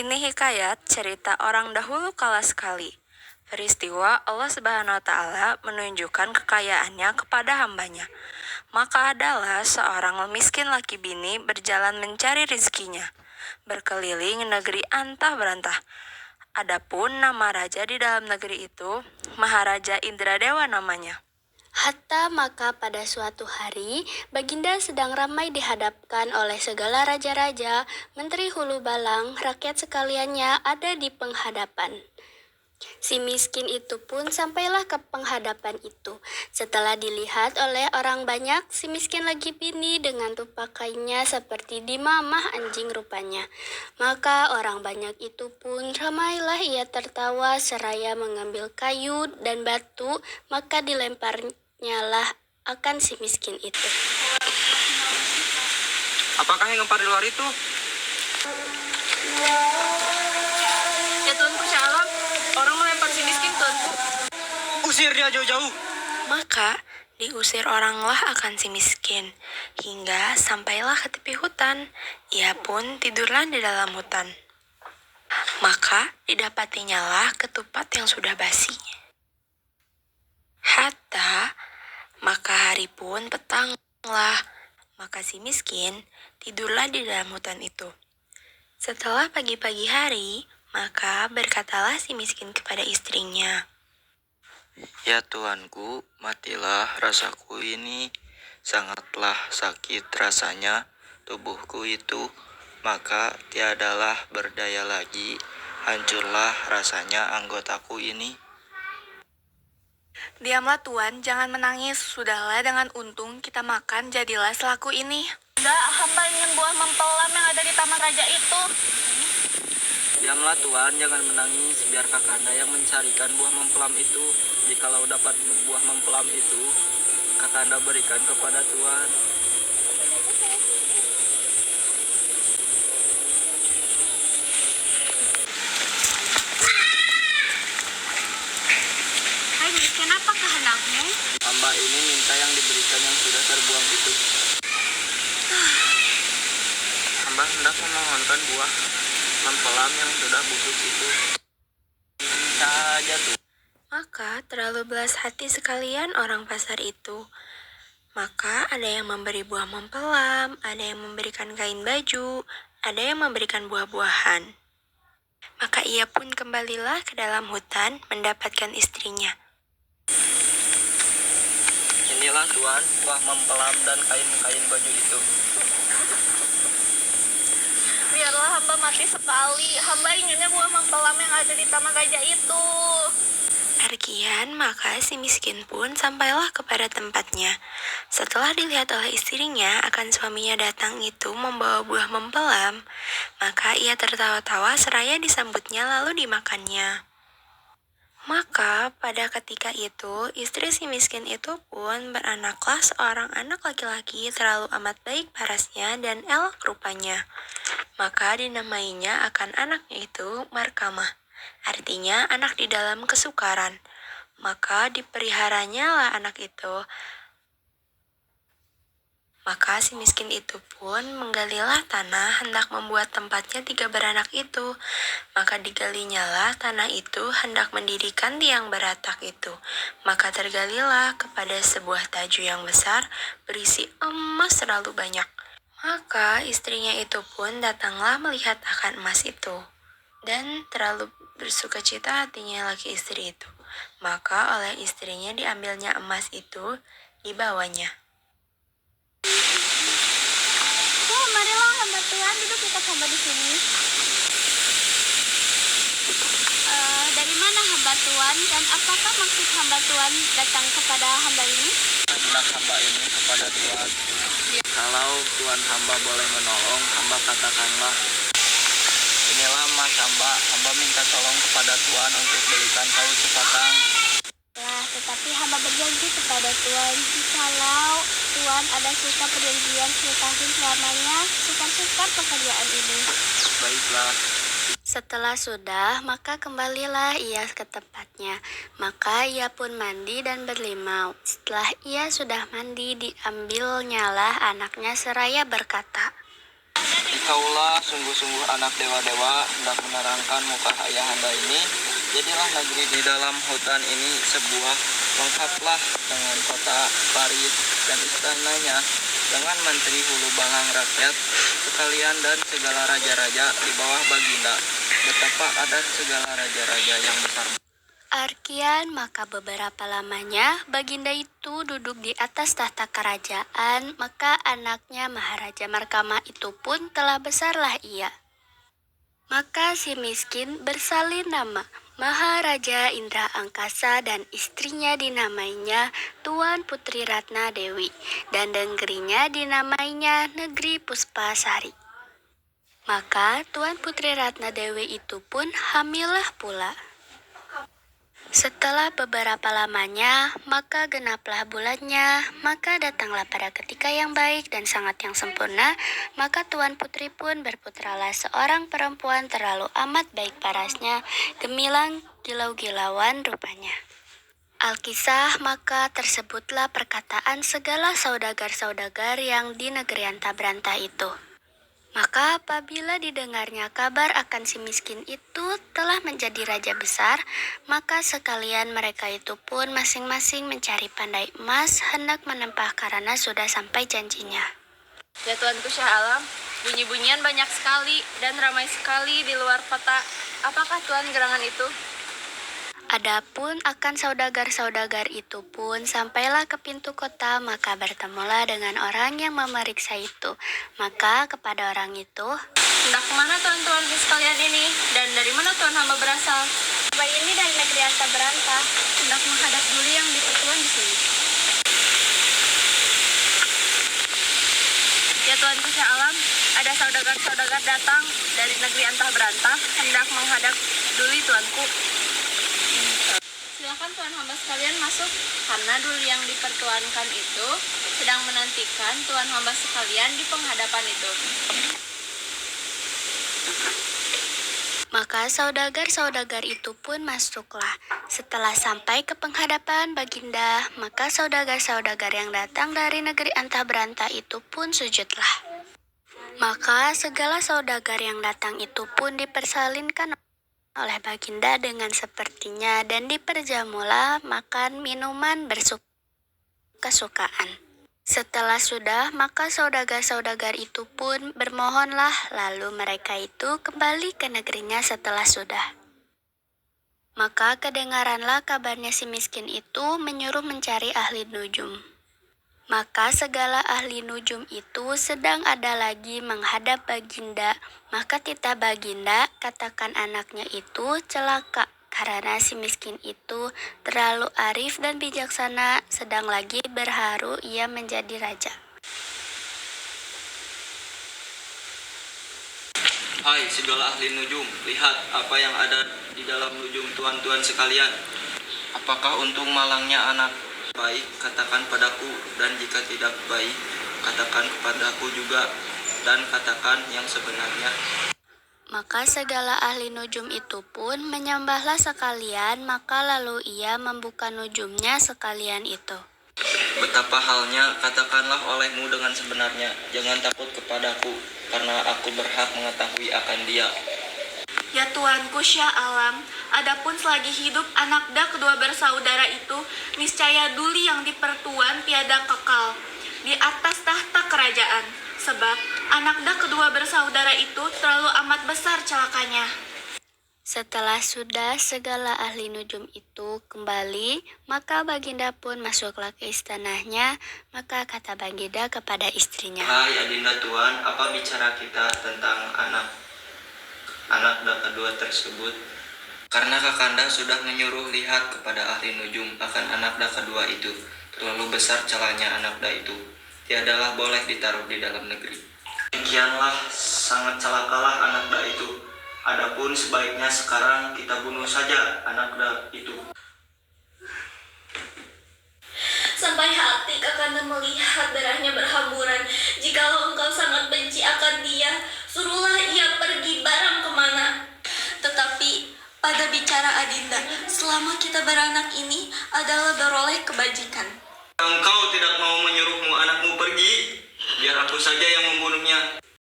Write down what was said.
Ini hikayat cerita orang dahulu kala sekali. Peristiwa Allah Subhanahu wa Ta'ala menunjukkan kekayaannya kepada hambanya. Maka adalah seorang miskin laki bini berjalan mencari rizkinya, berkeliling negeri antah berantah. Adapun nama raja di dalam negeri itu, Maharaja Indradewa namanya. Hatta maka pada suatu hari, Baginda sedang ramai dihadapkan oleh segala raja-raja, menteri hulu balang, rakyat sekaliannya ada di penghadapan. Si miskin itu pun sampailah ke penghadapan itu. Setelah dilihat oleh orang banyak, si miskin lagi bini dengan pakaiannya seperti dimamah anjing rupanya. Maka orang banyak itu pun ramailah ia tertawa seraya mengambil kayu dan batu, maka dilemparnyalah akan si miskin itu. Apakah yang ngempar di luar itu? Ya Tuanku Shalom, orang melempar si miskin Tuanku. Usir dia jauh-jauh. Maka diusir oranglah akan si miskin, hingga sampailah ke tepi hutan. Ia pun tidurlah di dalam hutan. Maka didapatinyalah ketupat yang sudah basi. Hatta maka hari pun petanglah, maka si miskin tidurlah di dalam hutan itu. Setelah pagi-pagi hari, maka berkatalah si miskin kepada istrinya, Ya Tuanku, matilah rasaku ini, sangatlah sakit rasanya tubuhku itu, maka tiadalah berdaya lagi, hancurlah rasanya anggotaku ini. "Diamlah Tuan, jangan menangis. Sudahlah, dengan untung kita makan, jadilah selaku ini." "Enggak, hamba ingin buah mempelam yang ada di taman raja itu." Diamlah Tuan, jangan menangis, biar kakanda yang mencarikan buah mempelam itu. Jikalau dapat buah mempelam itu, kakanda berikan kepada Tuan. "Hai miskin, apa kehendakmu?" Hamba ini minta yang diberikan yang sudah terbuang itu. Hamba hendak memohonkan buah mempelam yang sudah busuk itu. Minta aja tuh. Maka terlalu belas hati sekalian orang pasar itu. Maka ada yang memberi buah mempelam, ada yang memberikan kain baju, ada yang memberikan buah-buahan. Maka ia pun kembalilah ke dalam hutan mendapatkan istrinya. Inilah Tuan, buah mempelam dan kain-kain baju itu. "Biarlah hamba mati sekali, hamba inginnya buah mempelam yang ada di taman raja itu." Demikian, maka si miskin pun sampailah kepada tempatnya. Setelah dilihat oleh istrinya akan suaminya datang itu membawa buah mempelam, maka ia tertawa-tawa seraya disambutnya lalu dimakannya. Maka pada ketika itu, istri si miskin itu pun beranaklah seorang anak laki-laki terlalu amat baik parasnya dan elok rupanya. Maka dinamainya akan anaknya itu Markamah, artinya anak di dalam kesukaran. Maka dipeliharanya lah anak itu. Maka si miskin itu pun menggalilah tanah hendak membuat tempatnya 3 beranak itu. Maka digalinya lah tanah itu hendak mendirikan tiang beratak itu. Maka tergalilah kepada sebuah taju yang besar berisi emas terlalu banyak. Maka istrinya itu pun datanglah melihat akan emas itu. Dan terlalu bersukacita hatinya laki istri itu. Maka oleh istrinya diambilnya emas itu, dibawanya. Marilah hamba Tuhan, duduk dekat hamba di sini. Dari mana hamba Tuhan dan apakah maksud hamba Tuhan datang kepada hamba ini? Hendak hamba ini kepada Tuan. Kalau Tuan hamba boleh menolong, hamba katakanlah. Inilah emas hamba minta tolong kepada Tuan untuk belikan kayu sepasang. Tetapi hamba berjanji kepada Tuhan, jikalau Tuhan ada suka perjanjian 10 tahun selamanya, sukar-sukar pekerjaan ini. Baiklah. Setelah sudah, maka kembalilah ia ke tempatnya. Maka ia pun mandi dan berlimau. Setelah ia sudah mandi, diambilnyalah anaknya seraya berkata, Engkaulah sungguh-sungguh anak dewa-dewa, hendak menerangkan muka ayahanda ini. Jadilah negeri di dalam hutan ini sebuah, lengkaplah dengan kota Paris dan istananya, dengan menteri hulu balang rakyat sekalian dan segala raja-raja di bawah Baginda. Betapa ada segala raja-raja yang besar. Arkian, maka beberapa lamanya Baginda itu duduk di atas tahta kerajaan, maka anaknya Maharaja Markama itu pun telah besarlah ia. Maka si miskin bersalin nama Maharaja Indra Angkasa dan istrinya dinamainya Tuan Putri Ratna Dewi dan negerinya dinamainya Negeri Puspasari. Maka Tuan Putri Ratna Dewi itu pun hamillah pula. Setelah beberapa lamanya, maka genaplah bulannya, maka datanglah pada ketika yang baik dan sangat yang sempurna, maka Tuan Putri pun berputralah seorang perempuan terlalu amat baik parasnya, gemilang gilau-gilauan rupanya. Alkisah, maka tersebutlah perkataan segala saudagar-saudagar yang di negeri Antabranta itu. Maka apabila didengarnya kabar akan si miskin itu telah menjadi raja besar, maka sekalian mereka itu pun masing-masing mencari pandai emas hendak menempah karena sudah sampai janjinya. Ya Tuanku Syah Alam, bunyi-bunyian banyak sekali dan ramai sekali di luar kota. Apakah Tuan gerangan itu? Adapun akan saudagar-saudagar itu pun sampailah ke pintu kota, maka bertemulah dengan orang yang memeriksa itu. Maka kepada orang itu, Hendak kemana Tuan-Tuan sekalian ini? Dan dari mana Tuan hamba berasal? "Hamba ini dari negeri Antabranta, Hendak menghadap Duli yang dipertuan di sini. Ya Tuanku Syah Alam, ada saudagar-saudagar datang dari negeri Antabranta hendak menghadap Duli Tuanku. Silakan Tuan hamba sekalian masuk, karena Duli yang dipertuankan itu sedang menantikan Tuan hamba sekalian di penghadapan itu. Maka saudagar-saudagar itu pun masuklah. Setelah sampai ke penghadapan Baginda, maka saudagar-saudagar yang datang dari negeri Antabranta itu pun sujudlah. Maka segala saudagar yang datang itu pun dipersalinkan oleh Baginda dengan sepertinya dan diperjamulah makan minuman bersuka-sukaan. Setelah sudah, maka saudagar-saudagar itu pun bermohonlah, lalu mereka itu kembali ke negerinya setelah sudah. Maka kedengaranlah kabarnya si miskin itu menyuruh mencari ahli nujum. Maka segala ahli nujum itu sedang ada lagi menghadap Baginda, maka titah Baginda katakan anaknya itu celaka, karena si miskin itu terlalu arif dan bijaksana, sedang lagi berharu ia menjadi raja. Hai segala ahli nujum, lihat apa yang ada di dalam nujum tuan-tuan sekalian. Apakah untung malangnya anak? Baik, katakan padaku, dan jika tidak baik, katakan kepadaku juga, dan katakan yang sebenarnya. Maka segala ahli nujum itu pun menyembahlah sekalian, maka lalu ia membuka nujumnya sekalian itu. Betapa halnya, katakanlah olehmu dengan sebenarnya, jangan takut kepadaku, karena aku berhak mengetahui akan dia. Ya Tuanku Syah Alam, adapun selagi hidup anakda kedua bersaudara itu, niscaya Duli yang dipertuan tiada kekal di atas tahta kerajaan, sebab anakda kedua bersaudara itu terlalu amat besar celakanya. Setelah sudah segala ahli nujum itu kembali, maka Baginda pun masuklah ke istananya, maka kata Baginda kepada istrinya, Hai Adinda Tuan, apa bicara kita tentang anak kedua tersebut? Karena Kakanda sudah menyuruh lihat kepada ahli nujum akan anakda kedua itu. Terlalu besar celahnya anakda itu. Tiadalah boleh ditaruh di dalam negeri. Demikianlah sangat celakalah anakda itu. Adapun sebaiknya sekarang kita bunuh saja anakda itu. Sampai hati Kakanda melihat darahnya berhamburan. Jikalau engkau sangat benci akan dia, suruhlah ia pergi barang kemana. Tetapi pada bicara Adinda, selama kita beranak ini adalah beroleh kebajikan. Engkau tidak mau menyuruhmu anakmu pergi, biar aku saja yang membunuhnya.